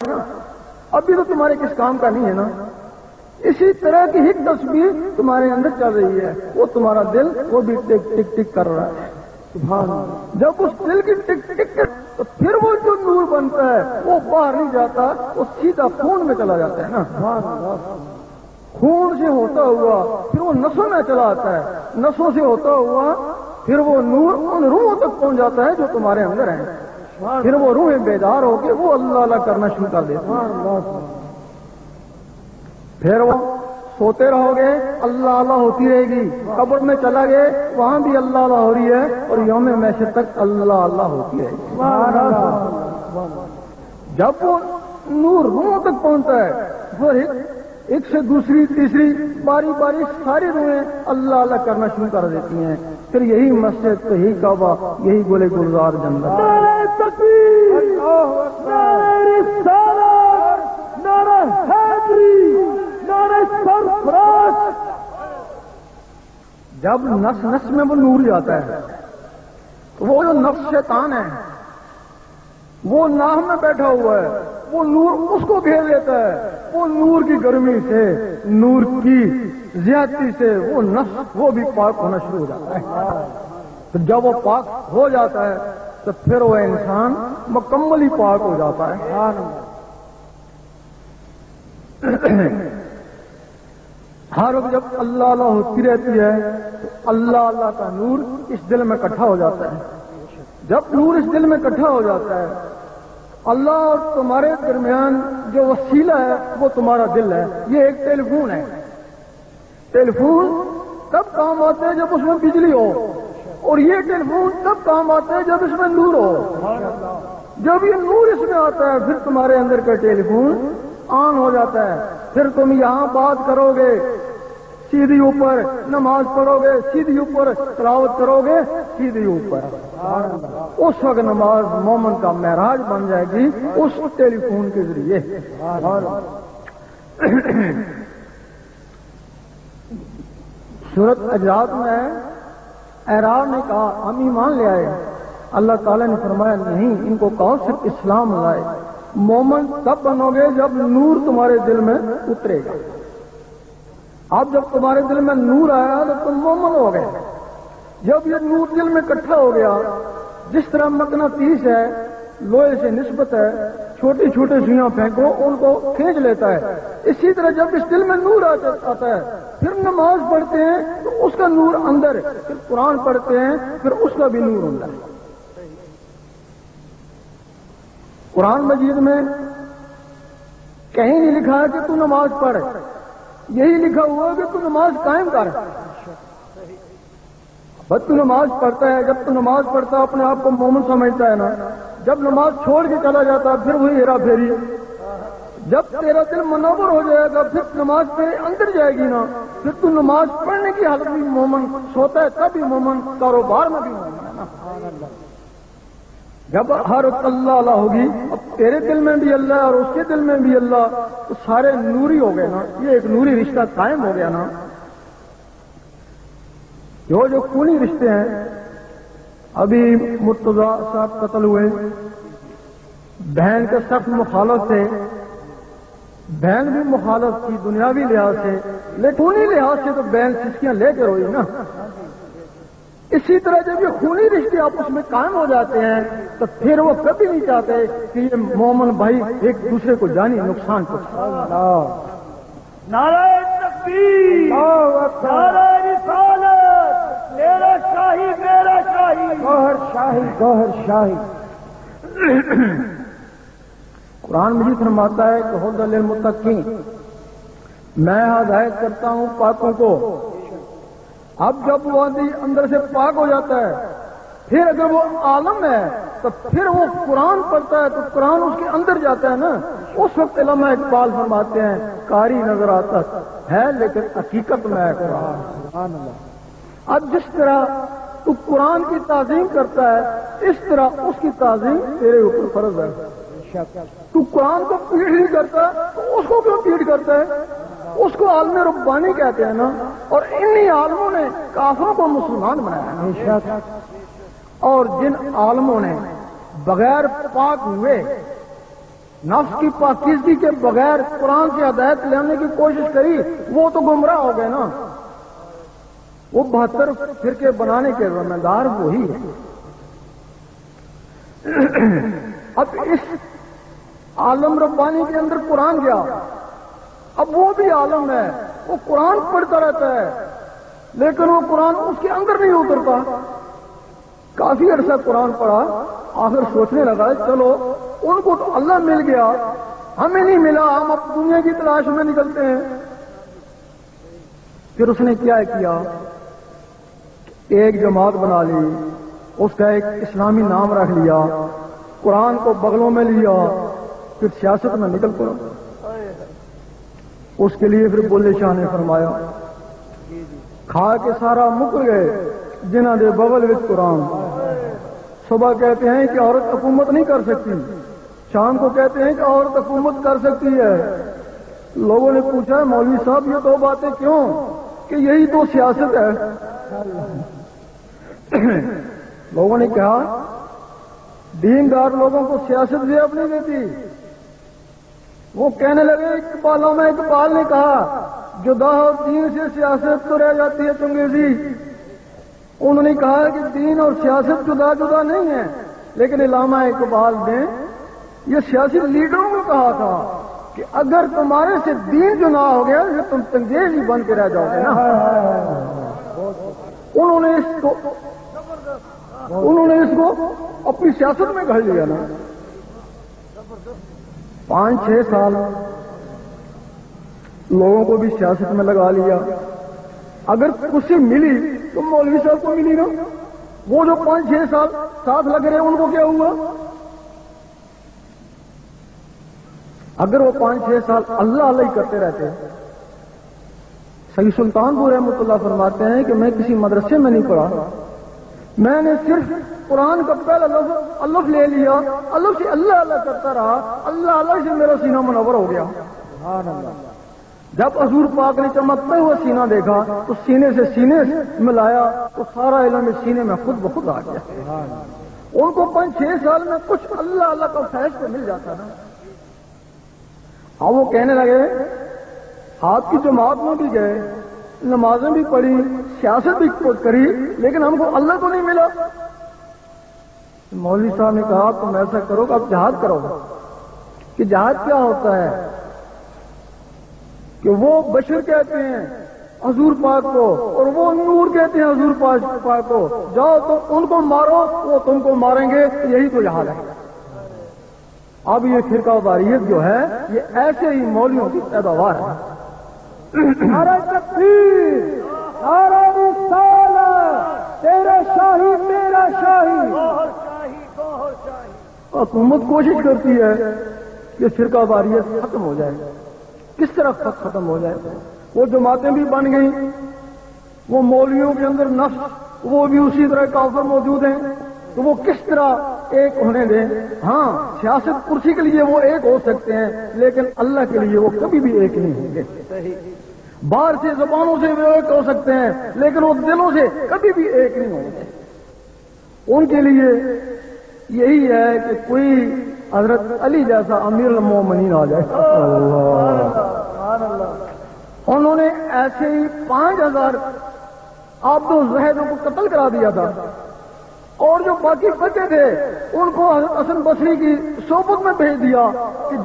ابھی تو تمہارے کس کام کا نہیں ہے نا. اسی طرح کی ایک تصویر تمہارے اندر چل رہی ہے، وہ تمہارا دل وہ بھی ٹک ٹک ٹک کر رہا ہے. جب اس دل کی ٹک ٹک تو پھر وہ جو نور بنتا ہے وہ باہر نہیں جاتا، وہ سیدھا خون میں چلا جاتا ہے نا. خون سے ہوتا ہوا پھر وہ نسوں میں چلا آتا ہے، نسوں سے ہوتا ہوا پھر وہ نور ان روحوں تک پہنچ جاتا ہے جو تمہارے اندر ہیں. پھر وہ روحیں بیدار ہو کے وہ اللہ اللہ کرنا شروع کر دیتے ہیں. پھر وہ سوتے رہو گے اللہ اللہ ہوتی رہے گی، قبر میں چلا گئے وہاں بھی اللہ اللہ ہو رہی ہے، اور یوم محشر تک اللہ اللہ ہوتی رہے گی. جب وہ نور روحوں تک پہنچتا ہے پھر ایک سے دوسری تیسری باری باری ساری روحیں اللہ اللہ کرنا شروع کر دیتی ہیں. پھر یہی مسجد، یہی کعبہ، یہی گلے گلزار جنت. جب نس نس میں وہ نور جاتا ہے تو وہ جو نفس شیطان ہے وہ ناح میں بیٹھا ہوا ہے، وہ نور اس کو گھیر لیتا ہے. وہ نور کی گرمی سے، نور کی زیادتی سے وہ نفس وہ بھی پاک ہونا شروع ہو جاتا ہے. تو جب وہ پاک ہو جاتا ہے تو پھر وہ انسان مکمل ہی پاک ہو جاتا ہے. ہر وقت جب اللہ اللہ ہوتی رہتی ہے تو اللہ اللہ کا نور اس دل میں اکٹھا ہو جاتا ہے. جب نور اس دل میں اکٹھا ہو جاتا ہے، اللہ اور تمہارے درمیان جو وسیلہ ہے وہ تمہارا دل ہے. یہ ایک ٹیلی فون ہے. ٹیلی فون تب کام آتے ہیں جب اس میں بجلی ہو، اور یہ ٹیلی فون تب کام آتے ہیں جب اس میں نور ہو. جب یہ نور اس میں آتا ہے پھر تمہارے اندر کا ٹیلی فون آن ہو جاتا ہے. پھر تم یہاں بات کرو گے سیدھی اوپر، نماز پڑھو گے سیدھی اوپر، تلاوت کرو گے سیدھی اوپر. اس وقت نماز مومن کا معراج بن جائے گی اس ٹیلی فون کے ذریعے. سورت اجرات میں اعراب نے کہا ہم ایمان لے آئے. اللہ تعالیٰ نے فرمایا نہیں، ان کو کہو صرف اسلام لائے. مومن تب بنو گے جب نور تمہارے دل میں اترے گا. اب جب تمہارے دل میں نور آیا تو تم مومن ہو گئے. جب یہ نور دل میں اکٹھا ہو گیا، جس طرح مقناطیس ہے، لوہے سے نسبت ہے، چھوٹی چھوٹی سوئیاں پھینکو ان کو کھینچ لیتا ہے، اسی طرح جب اس دل میں نور آتا ہے پھر نماز پڑھتے ہیں تو اس کا نور اندر، پھر قرآن پڑھتے ہیں پھر اس کا بھی نور اندر. قرآن مجید میں کہیں نہیں لکھا ہے کہ تو نماز پڑھ، یہی لکھا ہوا ہے کہ تو نماز قائم کر. بس تو نماز پڑھتا ہے، جب تو نماز پڑھتا ہے اپنے آپ کو مومن سمجھتا ہے نا. جب نماز چھوڑ کے چلا جاتا ہے پھر وہی ہیرا پھیری. جب تیرا دل منور ہو جائے گا پھر نماز تیرے اندر جائے گی نا، پھر تو نماز پڑھنے کی حالت بھی مومن، سوتا ہے تب بھی مومن، کاروبار میں بھی مومن ہے نا. جب ہر وقت اللہ اللہ ہوگی، اب تیرے دل میں بھی اللہ اور اس کے دل میں بھی اللہ، تو سارے نوری ہو گئے نا. یہ ایک نوری رشتہ قائم ہو گیا نا. جو خونی رشتے ہیں، ابھی مرتضی صاحب قتل ہوئے، بہن کے سخت مخالف تھے، بہن بھی مخالف تھی دنیاوی لحاظ سے، لیکن خونی لحاظ سے تو بہن سسکیاں لے کے روئی نا. اسی طرح جب یہ خونی رشتے آپس میں قائم ہو جاتے ہیں تو پھر وہ کبھی نہیں چاہتے کہ یہ مومن بھائی ایک دوسرے کو جانی نقصان پہنچائے. نعرہ تکبیر، نعرہ رسالت، میرا شاہی میرا شاہی، گوہر شاہی گوہر شاہی. قرآن مجید فرماتا ہے کہ ہدی للمتقین، میں ہدایت کرتا ہوں پاکوں کو. اب جب وہ اندر سے پاک ہو جاتا ہے پھر اگر وہ عالم ہے تو پھر وہ قرآن پڑھتا ہے تو قرآن اس کے اندر جاتا ہے نا. اس وقت علامہ اقبال فرماتے ہیں قاری نظر آتا ہے لیکن حقیقت میں ہے قرآن. اب جس طرح تو قرآن کی تعظیم کرتا ہے اس طرح اس کی تعظیم تیرے اوپر فرض ہے. تو قرآن کو پیٹ نہیں کرتا تو اس کو کیوں پیٹ کرتا ہے؟ اس کو عالم ربانی کہتے ہیں نا. اور انہی عالموں نے کافروں کو مسلمان بنایا. اور جن عالموں نے بغیر پاک ہوئے نفس کی پاکیزگی کے بغیر قرآن سے ہدایت لینے کی کوشش کری، وہ تو گمراہ ہو گئے نا۔ وہ 72 فرقے بنانے کے ذمہ دار وہی ہے۔ اب اس عالم ربانی کے اندر قرآن گیا، اب وہ بھی عالم ہے، وہ قرآن پڑھتا رہتا ہے لیکن وہ قرآن اس کے اندر نہیں اترتا۔ کافی عرصہ قرآن پڑھا، آخر سوچنے لگا چلو ان کو تو اللہ مل گیا، ہمیں نہیں ملا، ہم اب دنیا کی تلاش میں نکلتے ہیں۔ پھر اس نے کیا کیا، ایک جماعت بنا لی، اس کا ایک اسلامی نام رکھ لیا، قرآن کو بغلوں میں لیا، پھر سیاست میں نکل پڑا۔ اس کے لیے پھر بلے شاہ نے فرمایا کھا کے سارا مکر گئے جنہاں دے بغل وچ قرآن۔ صبح کہتے ہیں کہ عورت حکومت نہیں کر سکتی، شام کو کہتے ہیں کہ عورت حکومت کر سکتی ہے۔ لوگوں نے پوچھا مولوی صاحب یہ دو باتیں کیوں؟ کہ یہی تو سیاست ہے۔ لوگوں نے کہا دیندار لوگوں کو سیاست بھی اب نہیں دیتی۔ وہ کہنے لگے اقبال نے کہا جدا ہو دین سے سیاست تو رہ جاتی ہے چنگیزی۔ انہوں نے کہا کہ دین اور سیاست جدا جدا نہیں ہے، لیکن علامہ اقبال نے یہ سیاسی لیڈروں کو کہا تھا کہ اگر تمہارے سے دین جو نہ ہو گیا تو تم چنگیز ہی بن کے رہ جاؤ گے نا۔ انہوں نے اس کو اپنی سیاست میں گھڑ لیا نا۔ 5-6 سال لوگوں کو بھی سیاست میں لگا لیا۔ اگر کسی ملی تو مولوی صاحب کو ملی نا، وہ جو 5-6 سال ساتھ لگ رہے ان کو کیا ہوا؟ اگر وہ 5-6 سال اللہ اللہ ہی کرتے رہتے۔ سید سلطان پور رحمۃ اللہ فرماتے ہیں کہ میں کسی مدرسے میں نہیں پڑھا، میں نے صرف قرآن کا پہلا لفظ الف لے لیا، الف سے اللہ اللہ کرتا رہا، اللہ اللہ سے میرا سینہ منور ہو گیا۔ سبحان اللہ۔ جب حضور پاک نے چمکتے ہوئے سینہ دیکھا تو سینے سے سینے ملایا تو سارا علم اس سینے میں خود بخود آ گیا۔ ان کو 5-6 سال میں کچھ اللہ اللہ کا فیض تو مل جاتا نا۔ ہاں وہ کہنے لگے ہاتھ کی جماعت میں بھی گئے، نمازیں بھی پڑھی، سیاست بھی کری، لیکن ہم کو اللہ تو نہیں ملا۔ مولوی صاحب نے کہا تم ایسا کرو کہ اب جہاد کرو۔ کہ جہاد کیا ہوتا ہے؟ کہ وہ بشر کہتے ہیں حضور پاک کو اور وہ نور کہتے ہیں حضور پاک کو، جاؤ تو ان کو مارو، وہ تم کو ماریں گے، یہی تو جہاد ہے۔ اب یہ فرقہ واریت جو ہے یہ ایسے ہی مولویوں کی پیداوار ہے۔ نعرہ تکبیر، نعرہ رسالت، تیرا شاہی میرا شاہی۔ حکومت کوشش کرتی ہے کہ فرقہ واریت ختم ہو جائے۔ کس طرح ختم ہو جائے؟ وہ جماعتیں بھی بن گئیں، وہ مولویوں کے اندر نفس وہ بھی اسی طرح کافر موجود ہیں، تو وہ کس طرح ایک ہونے دیں؟ ہاں سیاست کرسی کے لیے وہ ایک ہو سکتے ہیں، لیکن اللہ کے لیے وہ کبھی بھی ایک نہیں ہوں گے۔ باہر سے زبانوں سے وہ ایک ہو سکتے ہیں، لیکن وہ دلوں سے کبھی بھی ایک نہیں ہوں گے۔ ان کے لیے یہی ہے کہ کوئی حضرت علی جیسا امیر المومنین آ جائے۔ انہوں نے ایسے ہی 5000 عبد و زہدوں کو قتل کرا دیا تھا، اور جو باقی بچے تھے ان کو حضرت حسن بصری کی صحبت میں بھیج دیا کہ